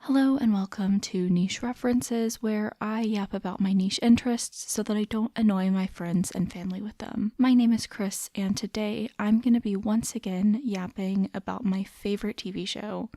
Hello and welcome to Niche References, where I yap about my niche interests so that I don't annoy my friends and family with them. My name is Chris, and today I'm going to be once again yapping about my favorite TV show,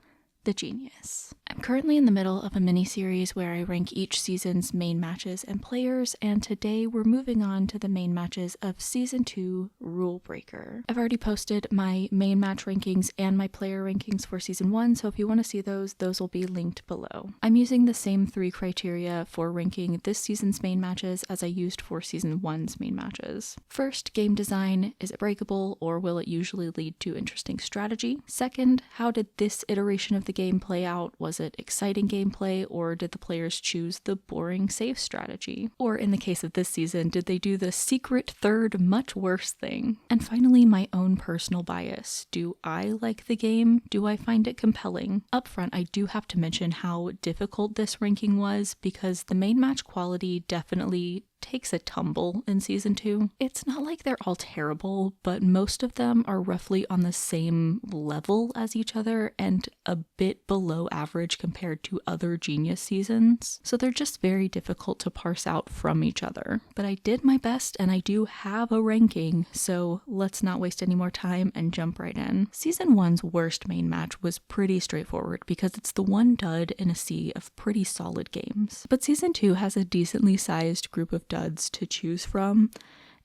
The Genius. I'm currently in the middle of a mini-series where I rank each season's main matches and players, and today we're moving on to the main matches of Season 2 Rule Breaker. I've already posted my main match rankings and my player rankings for Season 1, so if you want to see those will be linked below. I'm using the same 3 criteria for ranking this season's main matches as I used for Season 1's main matches. First, game design. Is it breakable, or will it usually lead to interesting strategy? Second, how did this iteration of the game play out? Was it exciting gameplay, or did the players choose the boring save strategy? Or in the case of this season, did they do the secret third much worse thing? And finally, my own personal bias. Do I like the game? Do I find it compelling? Up front, I do have to mention how difficult this ranking was, because the main match quality definitely takes a tumble in Season 2. It's not like they're all terrible, but most of them are roughly on the same level as each other and a bit below average compared to other Genius seasons. So they're just very difficult to parse out from each other. But I did my best and I do have a ranking, so let's not waste any more time and jump right in. Season 1's worst main match was pretty straightforward because it's the one dud in a sea of pretty solid games. But Season 2 has a decently sized group of duds to choose from,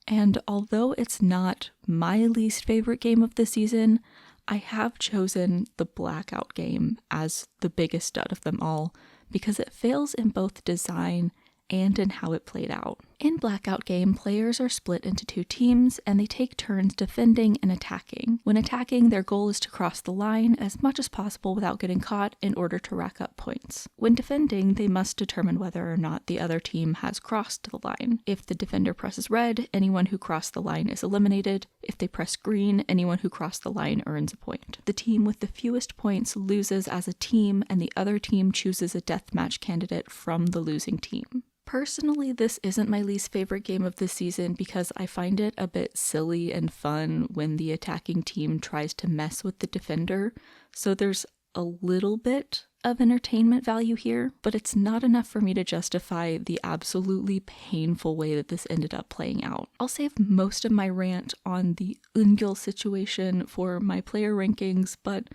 and although it's not my least favorite game of the season, I have chosen the Blackout game as the biggest dud of them all because it fails in both design and in how it played out. In Blackout game, players are split into 2 teams and they take turns defending and attacking. When attacking, their goal is to cross the line as much as possible without getting caught in order to rack up points. When defending, they must determine whether or not the other team has crossed the line. If the defender presses red, anyone who crossed the line is eliminated. If they press green, anyone who crossed the line earns a point. The team with the fewest points loses as a team, and the other team chooses a deathmatch candidate from the losing team. Personally, this isn't my least favorite game of this season because I find it a bit silly and fun when the attacking team tries to mess with the defender, so there's a little bit of entertainment value here, but it's not enough for me to justify the absolutely painful way that this ended up playing out. I'll save most of my rant on the Eungyeol situation for my player rankings, but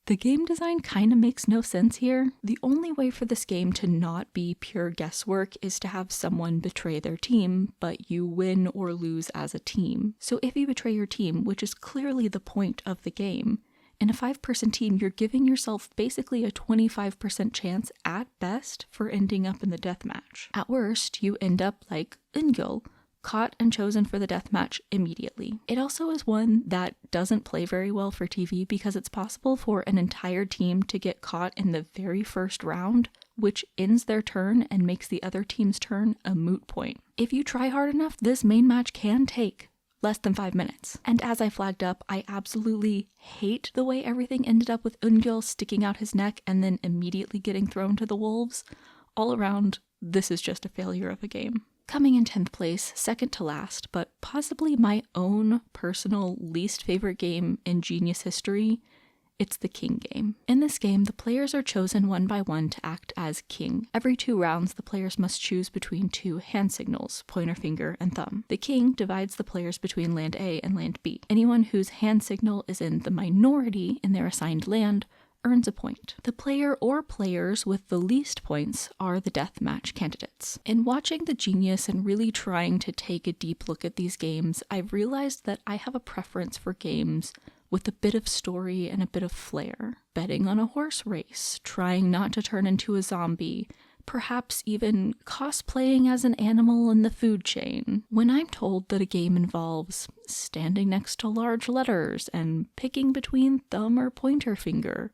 the game design kind of makes no sense here. The only way for this game to not be pure guesswork is to have someone betray their team, but you win or lose as a team. So if you betray your team, which is clearly the point of the game, in a 5-person team, you're giving yourself basically a 25% chance at best for ending up in the deathmatch. At worst, you end up like Eungyeol, caught and chosen for the deathmatch immediately. It also is one that doesn't play very well for TV because it's possible for an entire team to get caught in the very first round, which ends their turn and makes the other team's turn a moot point. If you try hard enough, this main match can take less than 5 minutes. And as I flagged up, I absolutely hate the way everything ended up with Eungyeol sticking out his neck and then immediately getting thrown to the wolves. All around, this is just a failure of a game. Coming in 10th place, second to last, but possibly my own personal least favorite game in Genius history, it's the King game. In this game, the players are chosen one by one to act as king. Every 2 rounds, the players must choose between 2 hand signals, pointer finger and thumb. The king divides the players between land A and land B. Anyone whose hand signal is in the minority in their assigned land earns a point. The player or players with the least points are the deathmatch candidates. In watching The Genius and really trying to take a deep look at these games, I've realized that I have a preference for games with a bit of story and a bit of flair. Betting on a horse race, trying not to turn into a zombie, perhaps even cosplaying as an animal in the food chain. When I'm told that a game involves standing next to large letters and picking between thumb or pointer finger,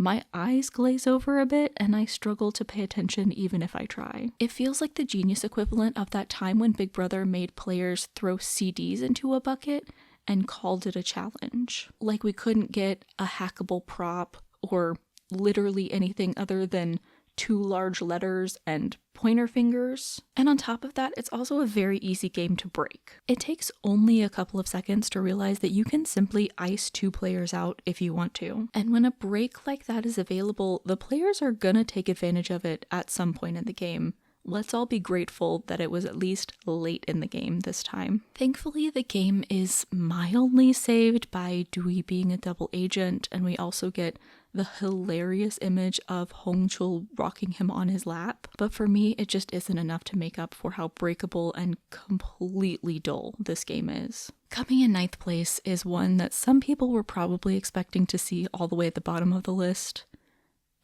my eyes glaze over a bit and I struggle to pay attention even if I try. It feels like the Genius equivalent of that time when Big Brother made players throw CDs into a bucket and called it a challenge. Like we couldn't get a hackable prop or literally anything other than too large letters and pointer fingers. And on top of that, it's also a very easy game to break. It takes only a couple of seconds to realize that you can simply ice 2 players out if you want to. And when a break like that is available, the players are gonna take advantage of it at some point in the game. Let's all be grateful that it was at least late in the game this time. Thankfully, the game is mildly saved by Dewey being a double agent, and we also get the hilarious image of Eungyeol rocking him on his lap. But for me, it just isn't enough to make up for how breakable and completely dull this game is. Coming in 9th place is one that some people were probably expecting to see all the way at the bottom of the list.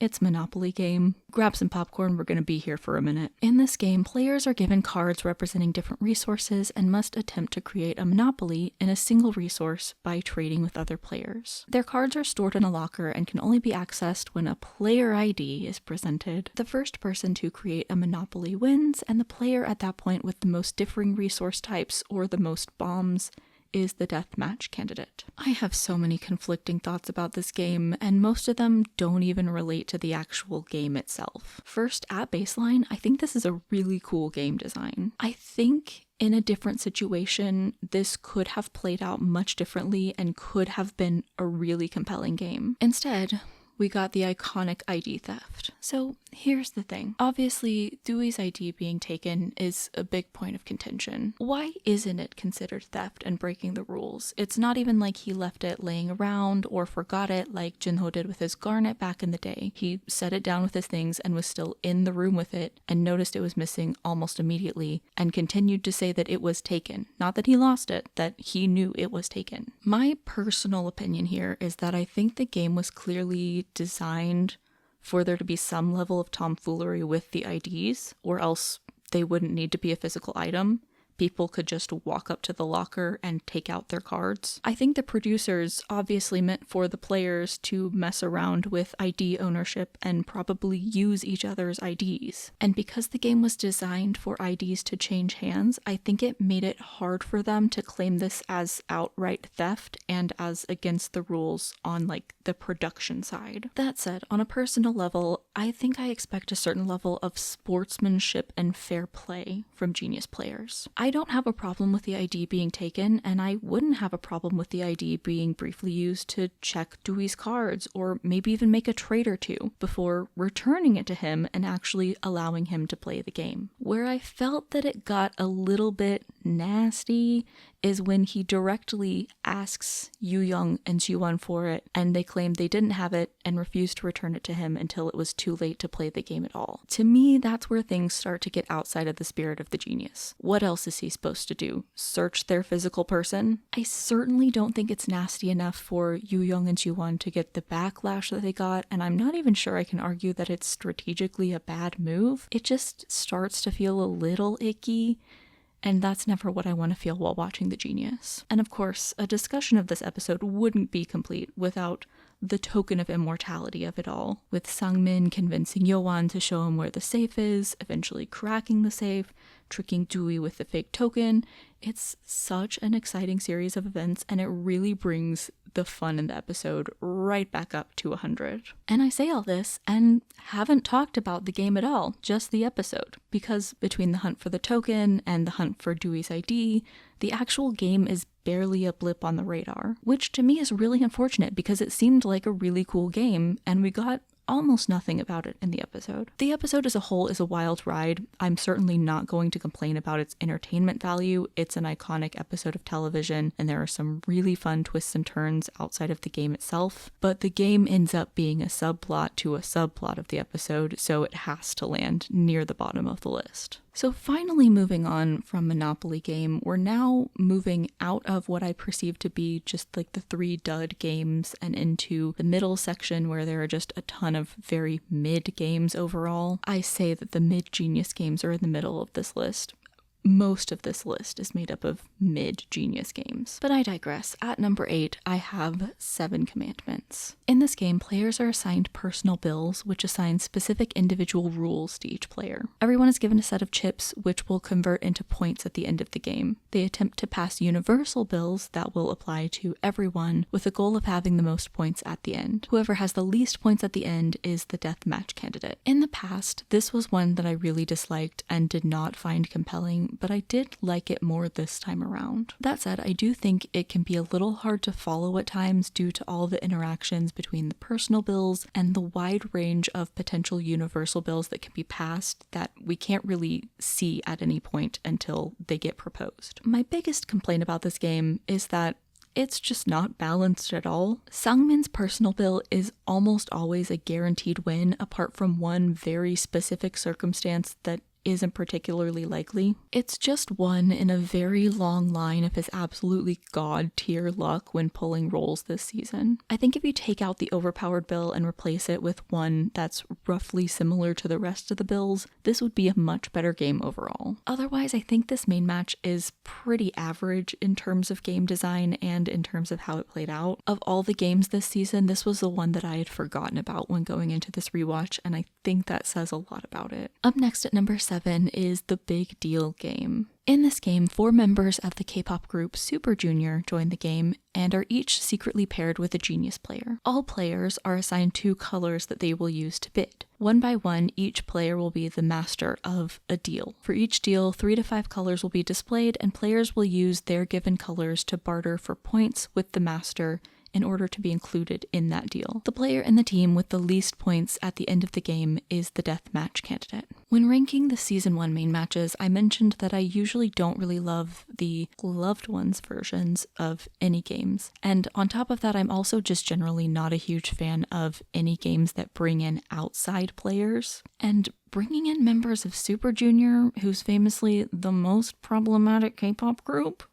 It's Monopoly Game. Grab some popcorn, we're going to be here for a minute. In this game, players are given cards representing different resources and must attempt to create a monopoly in a single resource by trading with other players. Their cards are stored in a locker and can only be accessed when a player ID is presented. The first person to create a monopoly wins, and the player at that point with the most differing resource types or the most bombs is the deathmatch candidate. I have so many conflicting thoughts about this game, and most of them don't even relate to the actual game itself. First, at baseline, I think this is a really cool game design. I think in a different situation, this could have played out much differently and could have been a really compelling game. Instead, we got the iconic ID theft. So here's the thing. Obviously, Dewey's ID being taken is a big point of contention. Why isn't it considered theft and breaking the rules? It's not even like he left it laying around or forgot it like Jinho did with his garnet back in the day. He set it down with his things and was still in the room with it and noticed it was missing almost immediately and continued to say that it was taken. Not that he lost it, that he knew it was taken. My personal opinion here is that I think the game was clearly designed for there to be some level of tomfoolery with the IDs, or else they wouldn't need to be a physical item. People could just walk up to the locker and take out their cards. I think the producers obviously meant for the players to mess around with ID ownership and probably use each other's IDs. And because the game was designed for IDs to change hands, I think it made it hard for them to claim this as outright theft and as against the rules on like the production side. That said, on a personal level, I think I expect a certain level of sportsmanship and fair play from Genius players. I don't have a problem with the ID being taken, and I wouldn't have a problem with the ID being briefly used to check Dewey's cards, or maybe even make a trade or two, before returning it to him and actually allowing him to play the game. Where I felt that it got a little bit nasty is when he directly asks Eungyeol and Jiwon for it, and they claim they didn't have it and refused to return it to him until it was too late to play the game at all. To me, that's where things start to get outside of the spirit of the genius. What else is he supposed to do? Search their physical person? I certainly don't think it's nasty enough for Eungyeol and Jiwon to get the backlash that they got, and I'm not even sure I can argue that it's strategically a bad move. It just starts to feel a little icky, and that's never what I want to feel while watching The Genius. And of course, a discussion of this episode wouldn't be complete without the token of immortality of it all, with Sangmin convincing Yeowon to show him where the safe is, eventually cracking the safe, tricking Dewey with the fake token. It's such an exciting series of events, and it really brings the fun in the episode right back up to 100. And I say all this and haven't talked about the game at all, just the episode, because between the hunt for the token and the hunt for Dewey's ID, the actual game is barely a blip on the radar, which to me is really unfortunate because it seemed like a really cool game and we got almost nothing about it in the episode. The episode as a whole is a wild ride. I'm certainly not going to complain about its entertainment value. It's an iconic episode of television, and there are some really fun twists and turns outside of the game itself, but the game ends up being a subplot to a subplot of the episode, so it has to land near the bottom of the list. So finally moving on from Monopoly Game, we're now moving out of what I perceive to be just like the 3 dud games and into the middle section where there are just a ton of very mid games overall. I say that the mid-genius games are in the middle of this list. most of this list is made up of mid-genius games. But I digress. At number 8, I have 7 Commandments. In this game, players are assigned personal bills, which assign specific individual rules to each player. Everyone is given a set of chips, which will convert into points at the end of the game. They attempt to pass universal bills that will apply to everyone, with the goal of having the most points at the end. Whoever has the least points at the end is the deathmatch candidate. In the past, this was one that I really disliked and did not find compelling, but I did like it more this time around. That said, I do think it can be a little hard to follow at times due to all the interactions between the personal bills and the wide range of potential universal bills that can be passed that we can't really see at any point until they get proposed. My biggest complaint about this game is that it's just not balanced at all. Sungmin's personal bill is almost always a guaranteed win, apart from one very specific circumstance that isn't particularly likely. It's just one in a very long line of his absolutely god-tier luck when pulling rolls this season. I think if you take out the overpowered bill and replace it with one that's roughly similar to the rest of the bills, this would be a much better game overall. Otherwise, I think this main match is pretty average in terms of game design and in terms of how it played out. Of all the games this season, this was the one that I had forgotten about when going into this rewatch, and I think that says a lot about it. Up next at number 7 is the Big Deal game. In this game, 4 members of the K-pop group Super Junior join the game and are each secretly paired with a genius player. All players are assigned 2 colors that they will use to bid. One by one, each player will be the master of a deal. For each deal, 3 to 5 colors will be displayed, and players will use their given colors to barter for points with the master in order to be included in that deal. The player in the team with the least points at the end of the game is the deathmatch candidate. When ranking the Season 1 main matches, I mentioned that I usually don't really love the loved ones versions of any games. And on top of that, I'm also just generally not a huge fan of any games that bring in outside players. And bringing in members of Super Junior, who's famously the most problematic K-pop group,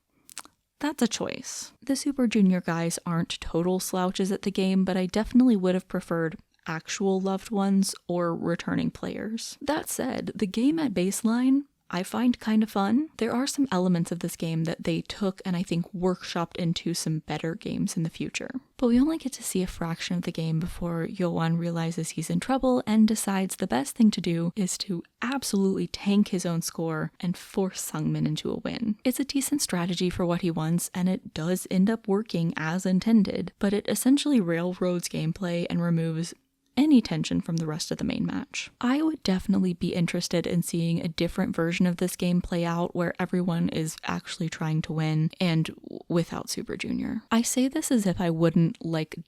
that's a choice. The Super Junior guys aren't total slouches at the game, but I definitely would have preferred actual loved ones or returning players. That said, the game at baseline I find kind of fun. There are some elements of this game that they took and I think workshopped into some better games in the future. But we only get to see a fraction of the game before Eungyeol realizes he's in trouble and decides the best thing to do is to absolutely tank his own score and force Sungmin into a win. It's a decent strategy for what he wants, and it does end up working as intended, but it essentially railroads gameplay and removes any tension from the rest of the main match. I would definitely be interested in seeing a different version of this game play out where everyone is actually trying to win and without Super Junior. I say this as if I wouldn't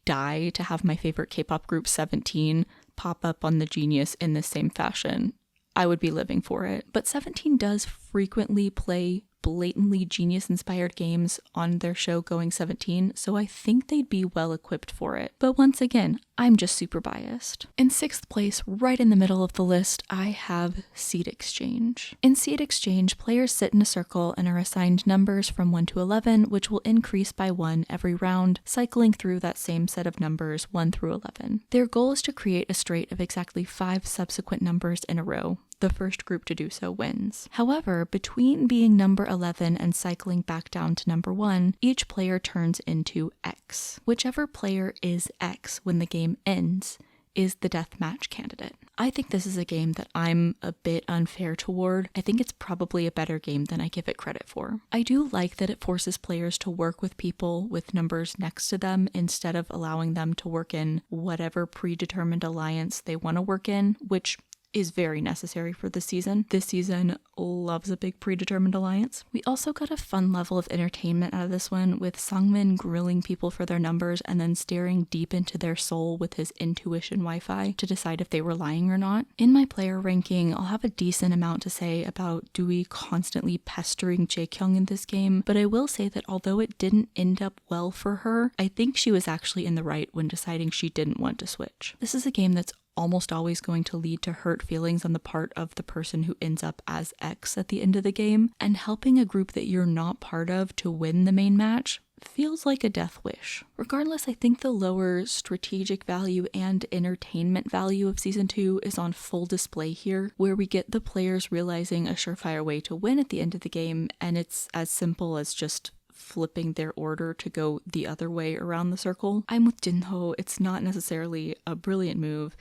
die to have my favorite K-pop group 17 pop up on the Genius in the same fashion. I would be living for it. But 17 does frequently play blatantly Genius-inspired games on their show Going 17, so I think they'd be well equipped for it. But once again, I'm just super biased. In 6th place, right in the middle of the list, I have Seed Exchange. In Seed Exchange, players sit in a circle and are assigned numbers from 1 to 11, which will increase by 1 every round, cycling through that same set of numbers 1 through 11. Their goal is to create a straight of exactly 5 subsequent numbers in a row. The first group to do so wins. However, between being number 11 and cycling back down to number 1, each player turns into X. Whichever player is X when the game ends is the deathmatch candidate. I think this is a game that I'm a bit unfair toward. I think it's probably a better game than I give it credit for. I do like that it forces players to work with people with numbers next to them instead of allowing them to work in whatever predetermined alliance they want to work in, which is very necessary for this season. This season loves a big predetermined alliance. We also got a fun level of entertainment out of this one, with Sungmin grilling people for their numbers and then staring deep into their soul with his intuition Wi-Fi to decide if they were lying or not. In my player ranking, I'll have a decent amount to say about Dewey constantly pestering Jaekyung in this game, but I will say that although it didn't end up well for her, I think she was actually in the right when deciding she didn't want to switch. This is a game that's almost always going to lead to hurt feelings on the part of the person who ends up as X at the end of the game, and helping a group that you're not part of to win the main match feels like a death wish. Regardless, I think the lower strategic value and entertainment value of Season 2 is on full display here, where we get the players realizing a surefire way to win at the end of the game, and it's as simple as just flipping their order to go the other way around the circle. I'm with Jinho, it's not necessarily a brilliant move,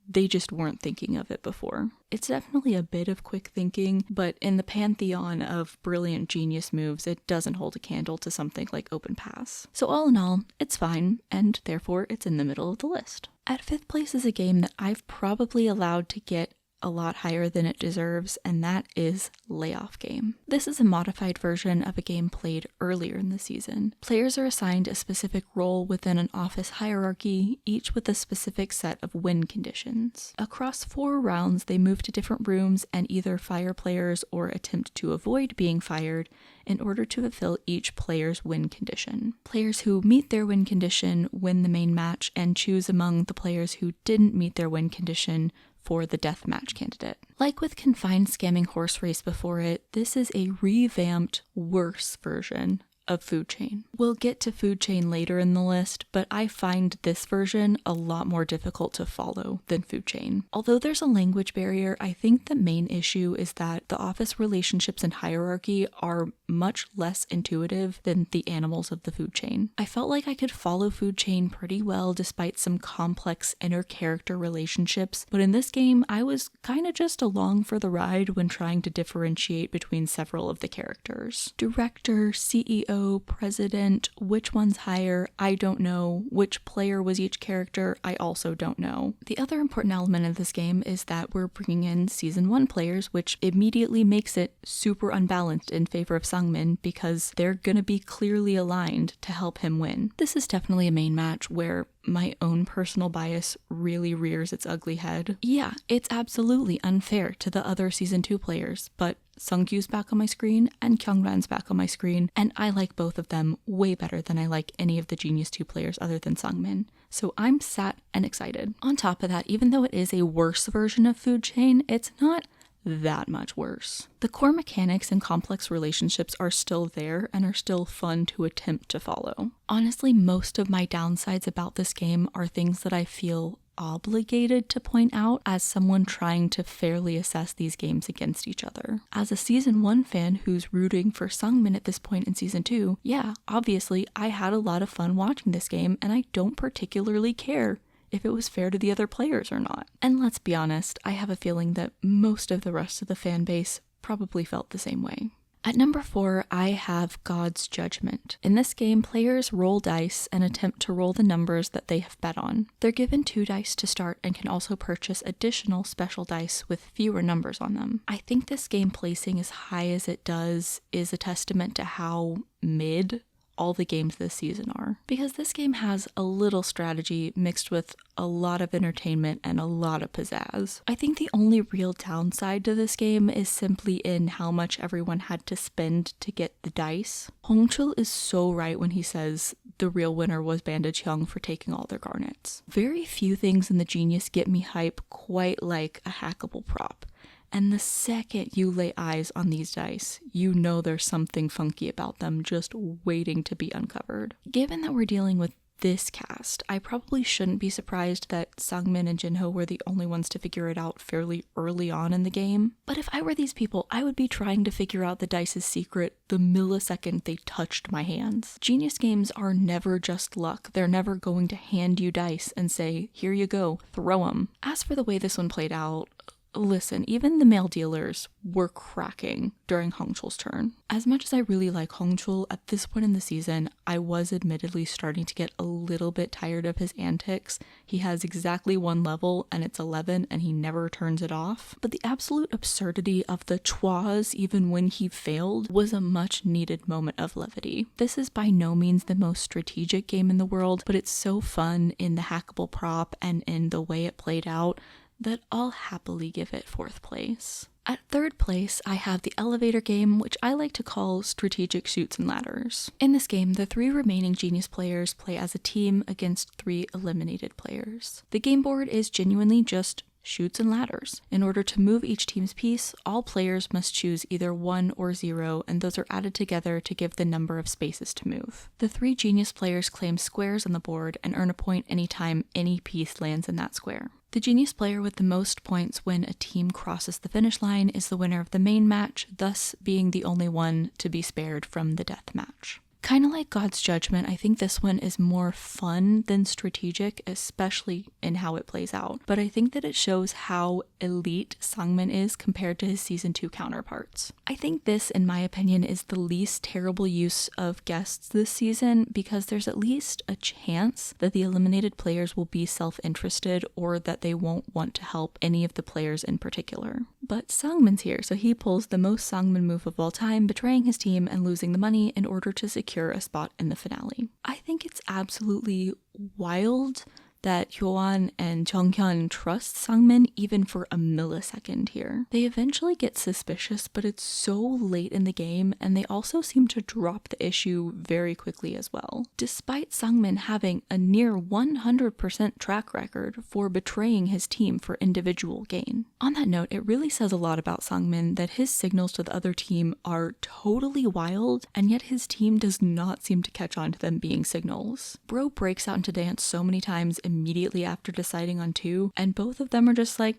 they just weren't thinking of it before. It's definitely a bit of quick thinking, but in the pantheon of brilliant genius moves, it doesn't hold a candle to something like Open Pass. So all in all, it's fine, and therefore it's in the middle of the list. At 5th place is a game that I've probably allowed to get a lot higher than it deserves, and that is Layoff Game. This is a modified version of a game played earlier in the season. Players are assigned a specific role within an office hierarchy, each with a specific set of win conditions. Across 4 rounds, they move to different rooms and either fire players or attempt to avoid being fired in order to fulfill each player's win condition. Players who meet their win condition win the main match and choose among the players who didn't meet their win condition for the deathmatch candidate. Like with Confined Scamming Horse Race before it, this is a revamped, worse version of Food Chain. We'll get to Food Chain later in the list, but I find this version a lot more difficult to follow than Food Chain. Although there's a language barrier, I think the main issue is that the office relationships and hierarchy are much less intuitive than the animals of the food chain. I felt like I could follow Food Chain pretty well despite some complex inner character relationships, but in this game I was kind of just along for the ride when trying to differentiate between several of the characters. Director, CEO, president, which one's higher, I don't know. Which player was each character, I also don't know. The other important element of this game is that we're bringing in Season 1 players, which immediately makes it super unbalanced in favor of Sungmin because they're gonna be clearly aligned to help him win. This is definitely a main match where my own personal bias really rears its ugly head. Yeah, it's absolutely unfair to the other Season 2 players, but Sungkyu's back on my screen and Kyungran's back on my screen, and I like both of them way better than I like any of the Genius 2 players other than Sungmin. So I'm sat and excited. On top of that, even though it is a worse version of Food Chain, it's not that much worse. The core mechanics and complex relationships are still there and are still fun to attempt to follow. Honestly, most of my downsides about this game are things that I feel obligated to point out as someone trying to fairly assess these games against each other. As a Season 1 fan who's rooting for Sungmin at this point in Season 2, yeah, obviously I had a lot of fun watching this game and I don't particularly care if it was fair to the other players or not. And let's be honest, I have a feeling that most of the rest of the fan base probably felt the same way. At number 4, I have God's Judgment. In this game, players roll dice and attempt to roll the numbers that they have bet on. They're given 2 dice to start and can also purchase additional special dice with fewer numbers on them. I think this game placing as high as it does is a testament to how mid all the games this season are, because this game has a little strategy mixed with a lot of entertainment and a lot of pizzazz. I think the only real downside to this game is simply in how much everyone had to spend to get the dice. Hongchul is so right when he says the real winner was Bandage Hyung for taking all their garnets. Very few things in the Genius get me hype quite like a hackable prop. And the second you lay eyes on these dice, you know there's something funky about them just waiting to be uncovered. Given that we're dealing with this cast, I probably shouldn't be surprised that Sungmin and Jinho were the only ones to figure it out fairly early on in the game. But if I were these people, I would be trying to figure out the dice's secret the millisecond they touched my hands. Genius games are never just luck. They're never going to hand you dice and say, here you go, throw them. As for the way this one played out, listen, even the male dealers were cracking during Hongchul's turn. As much as I really like Hongchul, at this point in the season, I was admittedly starting to get a little bit tired of his antics. He has exactly 1 level and it's 11 and he never turns it off. But the absolute absurdity of the chwas even when he failed was a much needed moment of levity. This is by no means the most strategic game in the world, but it's so fun in the hackable prop and in the way it played out that I'll happily give it 4th place. At 3rd place, I have the elevator game, which I like to call strategic chutes and ladders. In this game, the 3 remaining Genius players play as a team against 3 eliminated players. The game board is genuinely just Chutes and Ladders. In order to move each team's piece, all players must choose either 1 or 0, and those are added together to give the number of spaces to move. The 3 genius players claim squares on the board and earn a point anytime any piece lands in that square. The genius player with the most points when a team crosses the finish line is the winner of the main match, thus being the only one to be spared from the death match. Kind of like God's Judgment, I think this one is more fun than strategic, especially in how it plays out. But I think that it shows how elite Sangmin is compared to his Season 2 counterparts. I think this, in my opinion, is the least terrible use of guests this season because there's at least a chance that the eliminated players will be self-interested or that they won't want to help any of the players in particular. But Sangmin's here, so he pulls the most Sangmin move of all time, betraying his team and losing the money in order to secure a spot in the finale. I think it's absolutely wild that Hyoan and Jonghyun trust Sangmin even for a millisecond here. They eventually get suspicious, but it's so late in the game, and they also seem to drop the issue very quickly as well. Despite Sangmin having a near 100% track record for betraying his team for individual gain. On that note, it really says a lot about Sangmin that his signals to the other team are totally wild, and yet his team does not seem to catch on to them being signals. Bro breaks out into dance so many times immediately after deciding on 2, and both of them are just like,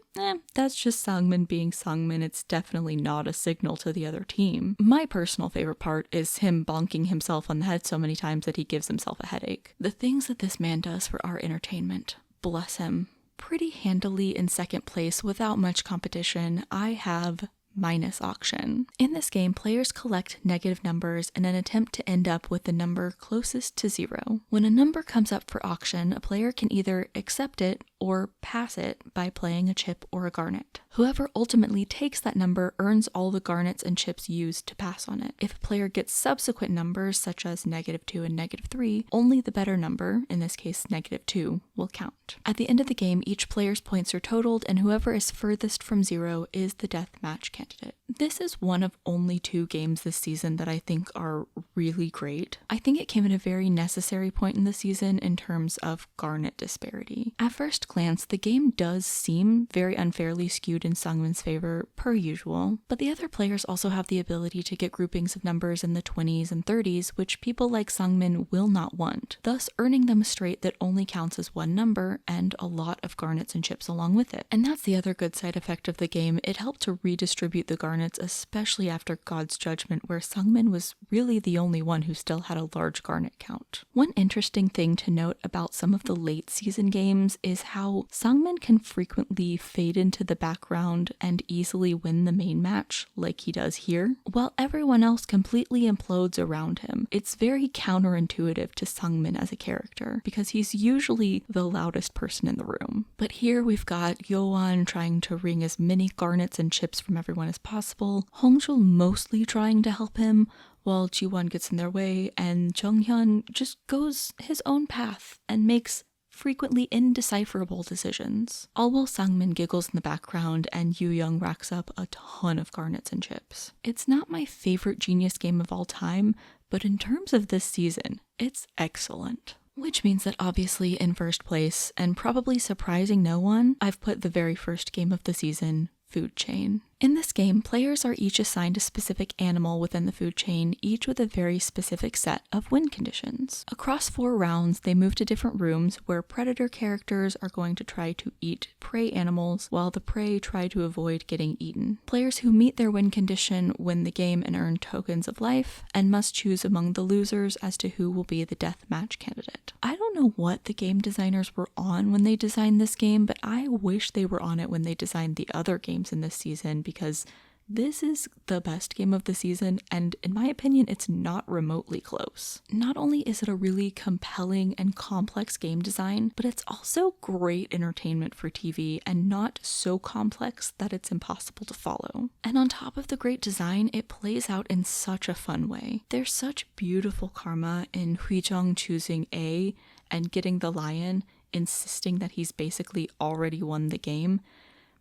that's just Sangmin being Sangmin, it's definitely not a signal to the other team. My personal favorite part is him bonking himself on the head so many times that he gives himself a headache. The things that this man does for our entertainment, bless him. Pretty handily in second place without much competition, I have minus auction. In this game, players collect negative numbers in an attempt to end up with the number closest to 0. When a number comes up for auction, a player can either accept it or pass it by playing a chip or a garnet. Whoever ultimately takes that number earns all the garnets and chips used to pass on it. If a player gets subsequent numbers such as -2 and -3, only the better number, in this case -2, will count. At the end of the game, each player's points are totaled, and whoever is furthest from 0 is the deathmatch candidate. This is one of only 2 games this season that I think are really great. I think it came at a very necessary point in the season in terms of garnet disparity. At first glance, the game does seem very unfairly skewed in Sangmin's favor, per usual, but the other players also have the ability to get groupings of numbers in the 20s and 30s, which people like Sangmin will not want, thus earning them a straight that only counts as one number and a lot of garnets and chips along with it. And that's the other good side effect of the game. It helped to redistribute the garnets, especially after God's Judgment, where Sangmin was really the only one who still had a large garnet count. One interesting thing to note about some of the late season games is how Sangmin can frequently fade into the background and easily win the main match, like he does here, while everyone else completely implodes around him. It's very counterintuitive to Sangmin as a character, because he's usually the loudest person in the room. But here we've got Hyoan trying to wring as many garnets and chips from everyone as possible, Eungyeol mostly trying to help him, while Jiwon gets in their way, and Jonghyun just goes his own path and makes frequently indecipherable decisions. All while Sangmin giggles in the background and Yoo-young racks up a ton of garnets and chips. It's not my favorite Genius game of all time, but in terms of this season, it's excellent. Which means that obviously in first place, and probably surprising no one, I've put the very first game of the season, Food Chain. In this game, players are each assigned a specific animal within the food chain, each with a very specific set of win conditions. Across 4 rounds, they move to different rooms where predator characters are going to try to eat prey animals, while the prey try to avoid getting eaten. Players who meet their win condition win the game and earn tokens of life, and must choose among the losers as to who will be the deathmatch candidate. I don't know what the game designers were on when they designed this game, but I wish they were on it when they designed the other games in this season, because this is the best game of the season, and in my opinion, it's not remotely close. Not only is it a really compelling and complex game design, but it's also great entertainment for TV and not so complex that it's impossible to follow. And on top of the great design, it plays out in such a fun way. There's such beautiful karma in Huijong choosing A and getting the lion, insisting that he's basically already won the game,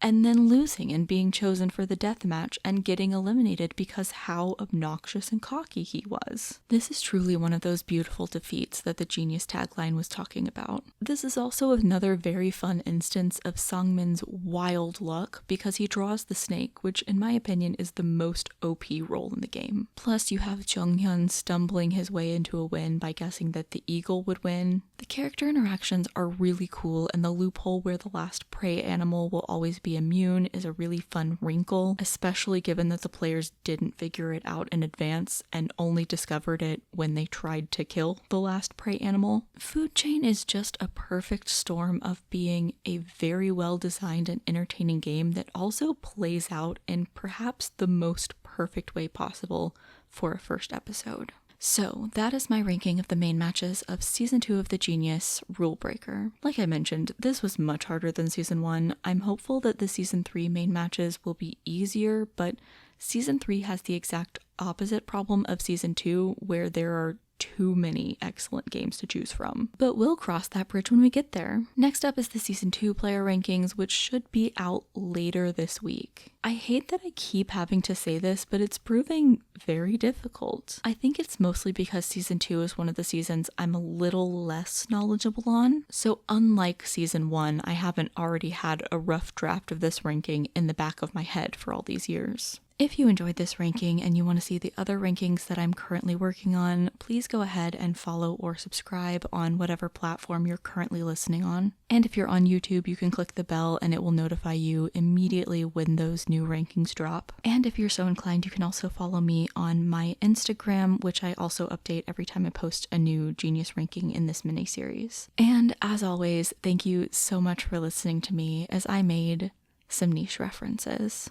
and then losing and being chosen for the deathmatch and getting eliminated because how obnoxious and cocky he was. This is truly one of those beautiful defeats that the Genius tagline was talking about. This is also another very fun instance of Sungmin's wild luck because he draws the snake, which in my opinion is the most OP role in the game. Plus you have Junghyun stumbling his way into a win by guessing that the eagle would win. The character interactions are really cool, and the loophole where the last prey animal will always be immune is a really fun wrinkle, especially given that the players didn't figure it out in advance and only discovered it when they tried to kill the last prey animal. Food Chain is just a perfect storm of being a very well designed and entertaining game that also plays out in perhaps the most perfect way possible for a first episode. So that is my ranking of the main matches of Season 2 of The Genius Rule Breaker. Like I mentioned, this was much harder than Season 1. I'm hopeful that the Season 3 main matches will be easier, but Season 3 has the exact opposite problem of Season 2, where there are too many excellent games to choose from. But we'll cross that bridge when we get there. Next up is the Season 2 player rankings, which should be out later this week. I hate that I keep having to say this, but it's proving very difficult. I think it's mostly because Season 2 is one of the seasons I'm a little less knowledgeable on. So unlike Season 1, I haven't already had a rough draft of this ranking in the back of my head for all these years. If you enjoyed this ranking and you want to see the other rankings that I'm currently working on, please go ahead and follow or subscribe on whatever platform you're currently listening on. And if you're on YouTube, you can click the bell and it will notify you immediately when those new rankings drop. And if you're so inclined, you can also follow me on my Instagram, which I also update every time I post a new Genius ranking in this mini-series. And as always, thank you so much for listening to me as I made some niche references.